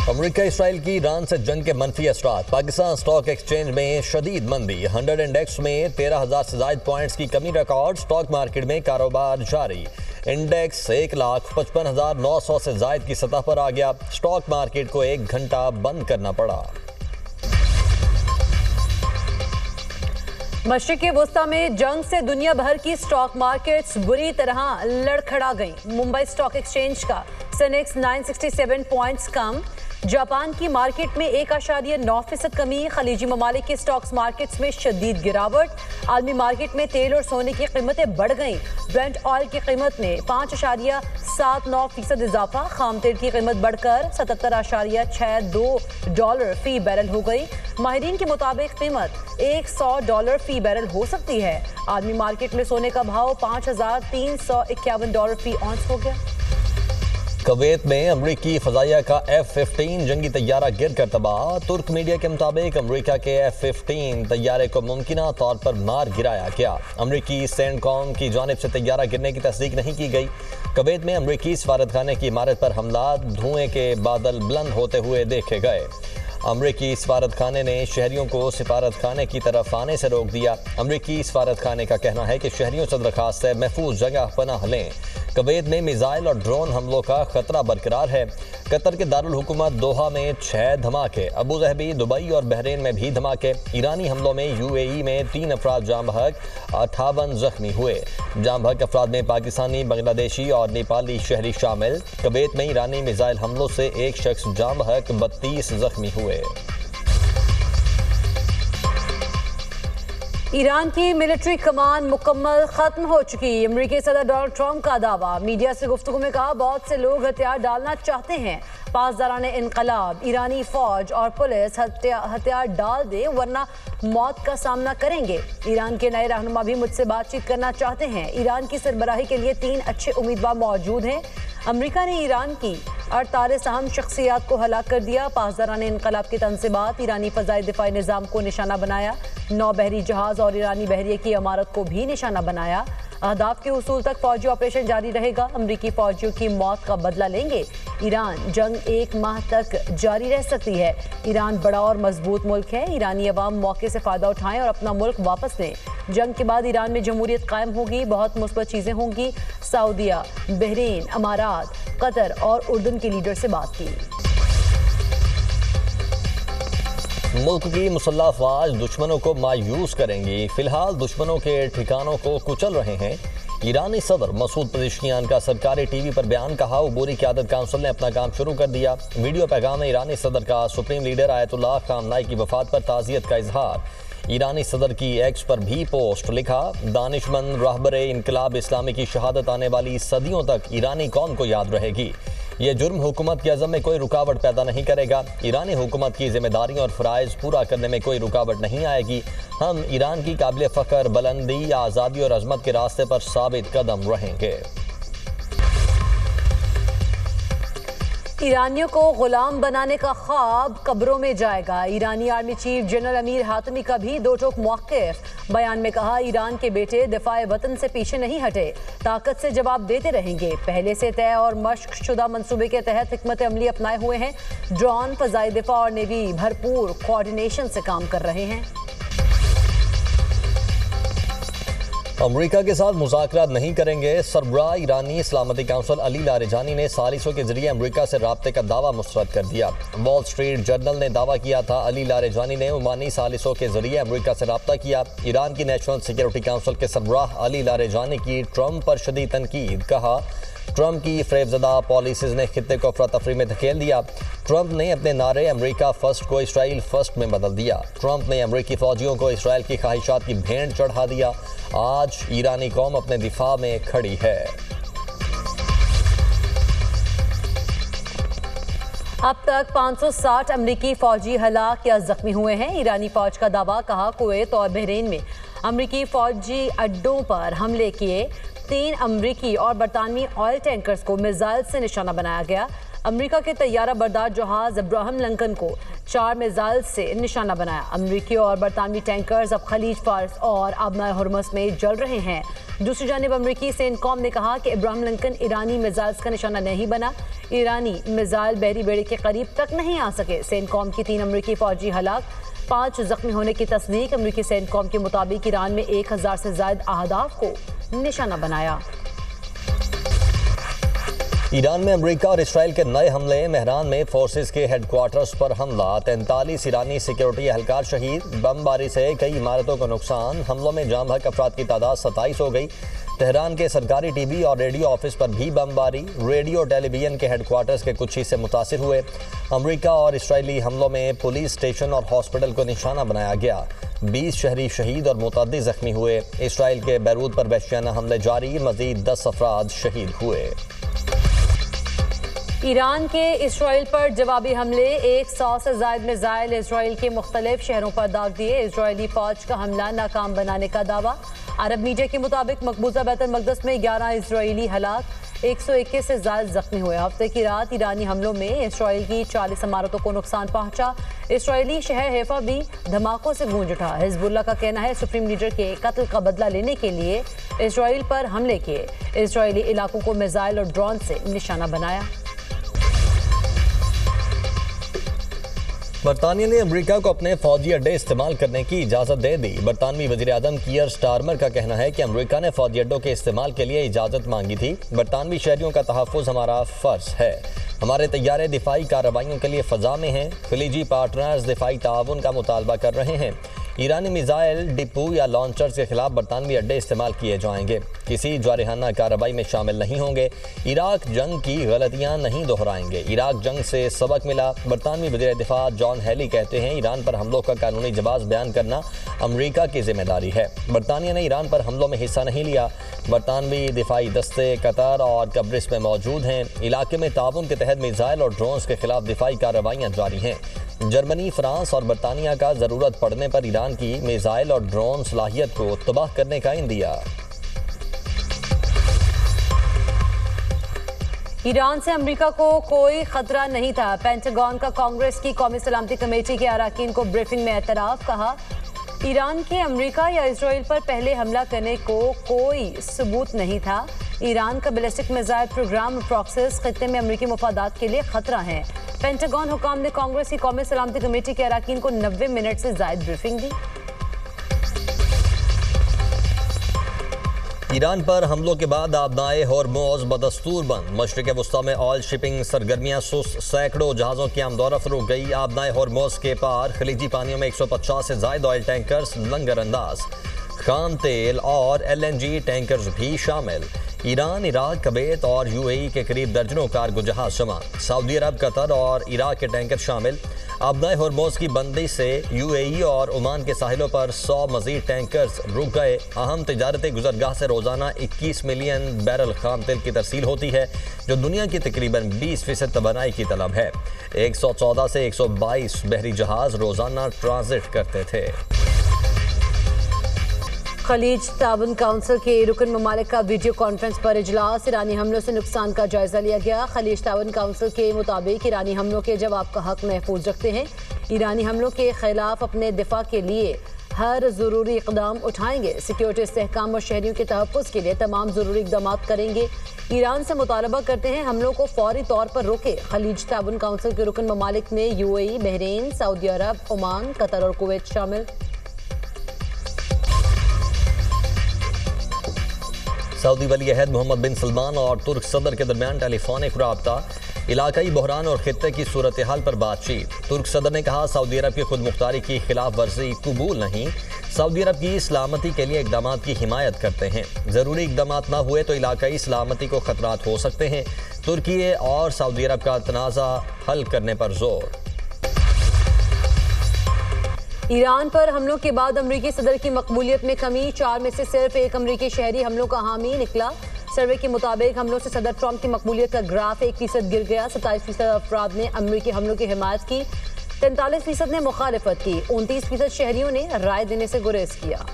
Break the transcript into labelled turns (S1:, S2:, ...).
S1: America Israel की Iran से जंग के मनफी असरात। पाकिस्तान स्टॉक एक्सचेंज में शदीद मंदी। 100 इंडेक्स में 13,000 से ज्यादा पॉइंट्स की कमी रिकॉर्ड। स्टॉक मार्केट में कारोबार जारी। इंडेक्स 1,55,900 से ज्यादा की सतह पर आ गया। स्टॉक मार्केट को 1 घंटा बंद करना पड़ा।
S2: मशरिक़ वुस्ता में जंग से दुनिया भर की स्टॉक मार्केट्स बुरी तरह लड़खड़ा गई। मुंबई स्टॉक एक्सचेंज का सेंसेक्स 967 पॉइंट्स कम। जापान की मार्केट में 1.9% कमी। खलीजी ममालिक के स्टॉक्स मार्केट्स में शदीद गिरावट। आलमी मार्केट में तेल और सोने की कीमतें बढ़ गईं। ब्रेंट ऑयल की कीमत में 5.79% इजाफा। खाम तेल की कीमत बढ़कर $77.62 फी बैरल हो गई। माहिरीन के मुताबिक कीमत $100 फी बैरल हो सकती है। आलमी मार्केट में सोने का भाव $5,351 फी औंस हो गया।
S1: कुवैत में अमरीकी फजाइया का F-15 जंगी तैयारा गिर कर तबाह। तुर्क मीडिया के मुताबिक अमरीका के F-15 तैयारे को मुमकिना तौर पर मार गिराया गया। अमरीकी सेंटकॉम की जानिब से तैयारा गिरने की तस्दीक नहीं की गई। कुवैत में अमरीकी सफारतखाने की इमारत पर हमला। धुएं के बादल बुलंद होते हुए देखे गए। अमरीकी सफारतखाने ने शहरियों को सफारतखाने की तरफ आने से रोक दिया। अमरीकी सफारतखाने का कहना है कि शहरियों से दरखास्त है महफूज जगह पनाह लें। कुवैत में मिसाइल और ड्रोन हमलों का खतरा बरकरार है। कतर के दारुल हुकूमत दोहा में 6 धमाके। अबू धाबी, दुबई और बहरीन में भी धमाके। ईरानी हमलों में UAE में 3 अफराद जाम बहक, 58 जख्मी हुए। जाम बहक अफराद में पाकिस्तानी, बांग्लादेशी और नेपाली शहरी शामिल। कुवैत में ईरानी मिसाइल हमलों से 1 शख्स जाम बहक, 32 जख्मी हुए।
S2: ईरान की मिलिट्री कमान मुकम्मल खत्म हो चुकी। अमेरिकी सदर डोनाल्ड ट्रंप का दावा। मीडिया से गुफ्तगू में कहा बहुत से लोग हथियार डालना चाहते हैं। पासदाराने इनकलाब, ईरानी फौज और पुलिस हथियार डाल दें वरना मौत का सामना करेंगे। ईरान के नए रहनुमा भी मुझसे बातचीत करना चाहते हैं। ईरान की सरबराही के लिए 3 अच्छे उम्मीदवार मौजूद हैं। अमेरिका ने ईरान की 48 अहम शख्सियात को हलाक कर दिया। पासदाराने इनकलाब के तनसीबात ईरानी फ़ज़ाई दिफाई निज़ाम को निशाना बनाया। 9 बहरी जहाज़ और ईरानी बहरिए की इमारत को भी निशाना बनाया। अहदाफ के हुसूल तक फौजी ऑपरेशन जारी रहेगा। अमरीकी फौजियों की मौत का बदला लेंगे। ईरान जंग 1 माह तक जारी रह सकती है। ईरान बड़ा और मजबूत मुल्क है। ईरानी अवाम मौके से फ़ायदा उठाएं और अपना मुल्क वापस लें। जंग के बाद ईरान में जमहूरियत कायम होगी। बहुत मुस्बत चीज़ें होंगी। सऊदीया, बहरीन, अमारात, कतर और उर्दन के लीडर से बात की।
S1: मुल्क की मुसल्लह अफवाज दुश्मनों को मायूस करेंगी। फिलहाल दुश्मनों के ठिकानों को कुचल रहे हैं। ईरानी सदर मसूद पेज़ेश्कियान का सरकारी TV पर बयान। कहा उबूरी क़यादत काउंसिल ने अपना काम शुरू कर दिया। वीडियो पैगाम में ईरानी सदर का सुप्रीम लीडर आयतुल्लाह ख़ामनाई की वफ़ात पर ताज़ियत का इजहार। ईरानी सदर की एक्स पर भी पोस्ट। लिखा दानिशमंद रहबरे इनकलाब इस्लामी की शहादत आने वाली सदियों तक ईरानी कौम को याद रहेगी। यह जुर्म हुकूमत के अज़म में कोई रुकावट पैदा नहीं करेगा। ईरानी हुकूमत की जिम्मेदारियों और फ़राइज़ पूरा करने में कोई रुकावट नहीं आएगी। हम ईरान की काबिल फ़ख्र बुलंदी, आज़ादी और अज़मत के रास्ते पर साबित कदम रहेंगे।
S2: ईरानियों को गुलाम बनाने का ख्वाब कब्रों में जाएगा। ईरानी army chief general Amir Hatami का भी दो टोक मौक़िफ़। बयान में कहा ईरान के बेटे दिफाए वतन से पीछे नहीं हटे, ताकत से जवाब देते रहेंगे। पहले से तय और मश्क शुदा मंसूबे के तहत हिकमत अमली अपनाए हुए हैं। ड्रोन, फ़ज़ाई दिफा और नेवी भरपूर कोऑर्डिनेशन से काम कर रहे हैं।
S1: अमरीका के साथ मुज़ाकरात नहीं करेंगे। सरबराह ईरानी सलामती काउंसिल अली लारेजानी ने सालिसों के जरिए अमरीका से राब्ते का दावा मुस्तरद कर दिया। वॉल स्ट्रीट जर्नल ने दावा किया था अली लारेजानी ने ओमानी सालिसों के जरिए अमरीका से राब्ता किया। ईरान की नेशनल सिक्योरिटी काउंसिल के सरबराह अली लारेजानी की ट्रंप पर शदीद तनकीद। कहा ट्रंप की फ़रेबज़दा पॉलिसीज़ ने खित्ते को अफरा तफरी में धकेल दिया। ट्रंप ने अपने नारे अमरीका फर्स्ट को इसराइल फर्स्ट में बदल दिया। ट्रंप ने अमरीकी फ़ौजियों को इसराइल की ख्वाहिशात की भेंट चढ़ा दिया। आज ईरानी कौम अपने दिफा में खड़ी है।
S2: अब तक 560 अमरीकी फ़ौजी हलाक या ज़ख्मी हुए हैं। ईरानी फ़ौज का दावा। कहा कुवैत और बहरीन में अमरीकी फ़ौजी अड्डों पर हमले किए। 3 अमरीकी और बरतानवी ऑयल टैंकर्स को मिसाइल से निशाना बनाया गया। अमेरिका के तैयारा बरदार जहाज अब्राहम लिंकन को 4 मिसाइल से निशाना बनाया। अमेरिकी और बरतानवी टैंकर्स अब खलीज फार्स और आबनाए हुर्मुज़ में जल रहे हैं। दूसरी जानिब अमेरिकी सेंटकॉम ने कहा कि अब्राहम लिंकन ईरानी मिसाइल्स का निशाना नहीं बना। ईरानी मिसाइल बहरी बेड़े के करीब तक नहीं आ सके। सेंटकॉम की 3 अमेरिकी फौजी हलाक, 5 जख्मी होने की तस्दीक। अमेरिकी सेंटकॉम के मुताबिक ईरान में 1000 से ज्यादा अहदाफ को निशाना बनाया।
S1: ईरान में अमेरिका और इसराइल के नए हमले। मेहरान में फोर्सेस के हेडक्वार्टर्स पर हमला, 43 ईरानी सिक्योरिटी एहलकार शहीद। बमबारी से कई इमारतों को नुकसान। हमलों में जाम बहक अफराद की तादाद 27 हो गई। तेहरान के सरकारी टीवी और रेडियो ऑफिस पर भी बमबारी। रेडियो टेलीविजन के हेडक्वार्टर्स के कुछ हिस्से मुतासिर हुए। अमेरिका और इसराइली हमलों में पुलिस स्टेशन और हॉस्पिटल को निशाना बनाया गया। 20 शहरी शहीद और मुतअद्दिद जख्मी हुए। इसराइल के बैरूत पर वहशियाना हमले जारी, मजीद 10 अफराद शहीद हुए।
S2: ईरान के इसराइल पर जवाबी हमले, 100 से ज्यादा मिसाइल इसराइल के मुख्तलिफ शहरों पर दाग दिए। इसराइली फौज का हमला नाकाम बनाने का दावा। अरब मीडिया के मुताबिक मकबूजा बैतुल मक़दस में 11 इसराइली हलाक, 121 से ज्यादा जख्मी हुए। हफ्ते की रात ईरानी हमलों में इसराइल की 40 इमारतों को नुकसान पहुंचा। इसराइली शहर हैफा भी धमाकों से गूंज उठा। हिजबुल्लाह का कहना है सुप्रीम लीडर के कत्ल का बदला लेने के लिए इसराइल पर हमले किए। इसराइली इलाकों को मिसाइल और ड्रोन से निशाना बनाया।
S1: बरतानिया ने अमेरिका को अपने फौजी अड्डे इस्तेमाल करने की इजाज़त दे दी। बरतानवी वज़ीर आज़म कीयर स्टारमर का कहना है कि अमेरिका ने फौजी अड्डों के इस्तेमाल के लिए इजाज़त मांगी थी। बरतानवी शहरियों का तहफ़्फ़ुज़ हमारा फ़र्ज़ है। हमारे तैयारे दिफाई कार्रवाइयों के लिए फ़ज़ा में हैं। खलीजी पार्टनर्स दिफाई ताउन का मुतालबा कर रहे हैं। ईरानी मिसाइल, डिपो या लॉन्चर्स के खिलाफ बरतानवी अड्डे इस्तेमाल किए जाएंगे। किसी जारहाना कार्रवाई में शामिल नहीं होंगे। इराक जंग की गलतियां नहीं दोहराएंगे। इराक जंग से सबक मिला। बरतानवी वज़ीर दिफा जॉन हेली कहते हैं ईरान पर हमलों का कानूनी जवाब बयान करना अमेरिका की जिम्मेदारी है। बरतानिया ने ईरान पर हमलों में हिस्सा नहीं लिया। बरतानवी दिफाई दस्ते कतर और कब्रिस में मौजूद हैं। इलाके में ताउन के तहत मिसाइल और ड्रोन्स के खिलाफ दिफाई कार्रवाइयाँ जारी हैं। जर्मनी, फ्रांस और बरतानिया का ज़रूरत पड़ने पर ईरान की मिसाइल और ड्रोन सलाहियत को तबाह करने का इंदिया।
S2: ईरान से अमेरिका को कोई खतरा नहीं था। पेंटागन का कांग्रेस की कौमी सलामती कमेटी के अरकान को ब्रीफिंग में एतराफ़। कहा ईरान के अमेरिका या इसराइल पर पहले हमला करने को कोई सबूत नहीं था। ईरान का बैलिस्टिक मिसाइल प्रोग्राम प्रॉक्सिस खित्ते में अमेरिकी मुफादात के लिए खतरा है। पेंटागन हुकाम ने कांग्रेस की कौमी सलामती कमेटी के अरकान को 90 मिनट से ज्यादा ब्रीफिंग दी।
S1: ईरान पर हमलों के बाद आबनाए होर्मुज़ बदस्तूर बंद। मशरिक़ वस्ता में ऑयल शिपिंग सरगर्मियां सुस्त। सैकड़ों जहाज़ों की आमदोरफ्त रुक गई। आबनाए होर्मुज़ के पार खलीजी पानियों में 150 से ज़ायद ऑयल टैंकर्स लंगर अंदाज। खाम तेल और LNG टैंकर्स भी शामिल। ईरान, इराक, कुवैत और UAE के करीब दर्जनों कार्गो जहाज जमा। सऊदी अरब, कतर और इराक के टैंकर शामिल। आबनाए होर्मुज़ की बंदी से UAE और ओमान के साहिलों पर 100 मजीद टैंकर्स रुक गए। अहम तिजारती गुजरगाह से रोज़ाना 21 मिलियन बैरल खाम तेल की तरसील होती है, जो दुनिया की तकरीबन 20% तवानाई की तलब है। 114 से 122 बहरी जहाज रोज़ाना ट्रांजिट करते थे।
S2: खलीज ताउन काउंसिल के रुकन ममालिक का वीडियो कॉन्फ्रेंस पर इजलास। ईरानी हमलों से नुकसान का जायजा लिया गया। खलीज ताउन काउंसिल के मुताबिक ईरानी हमलों के जवाब का हक महफूज रखते हैं। ईरानी हमलों के खिलाफ अपने दिफा के लिए हर ज़रूरी इक़दाम उठाएंगे। सिक्योरिटी इस्तेहकाम और शहरियों के तहफ़्फ़ुज़ के लिए तमाम ज़रूरी इक़दाम करेंगे। ईरान से मुतालबा करते हैं हमलों को फौरी तौर पर रोके। खलीज ताउन काउंसिल के रुकन ममालिक में UAE, बहरीन, सऊदी अरब, ओमान, कतर और कुवैत शामिल।
S1: सऊदी वली अहद मोहम्मद बिन सलमान और तुर्क सदर के दरमियान टेलीफोनिक राब्ता। इलाकाई बहरान और खित्ते की सूरत हाल पर बातचीत। तुर्क सदर ने कहा सऊदी अरब की खुद मुख्तारी की खिलाफ वर्जी कबूल नहीं। सऊदी अरब की सलामती के लिए इकदाम की हिमायत करते हैं। ज़रूरी इकदाम न हुए तो इलाकाई सलामती को खतरात हो सकते हैं। तुर्की और सऊदी अरब का तनाज़ा हल करने पर जोर।
S2: ईरान पर हमलों के बाद अमरीकी सदर की मकबूलियत में कमी। 4 में से सिर्फ एक अमरीकी शहरी हमलों का हामी निकला। सर्वे के मुताबिक हमलों से सदर ट्रंप की मकबूलियत का ग्राफ 1% गिर गया। 27% अफराद ने अमरीकी हमलों की हिमायत की, 43% ने मुखालिफत की, 29% शहरियों ने राय देने से गुरेज किया।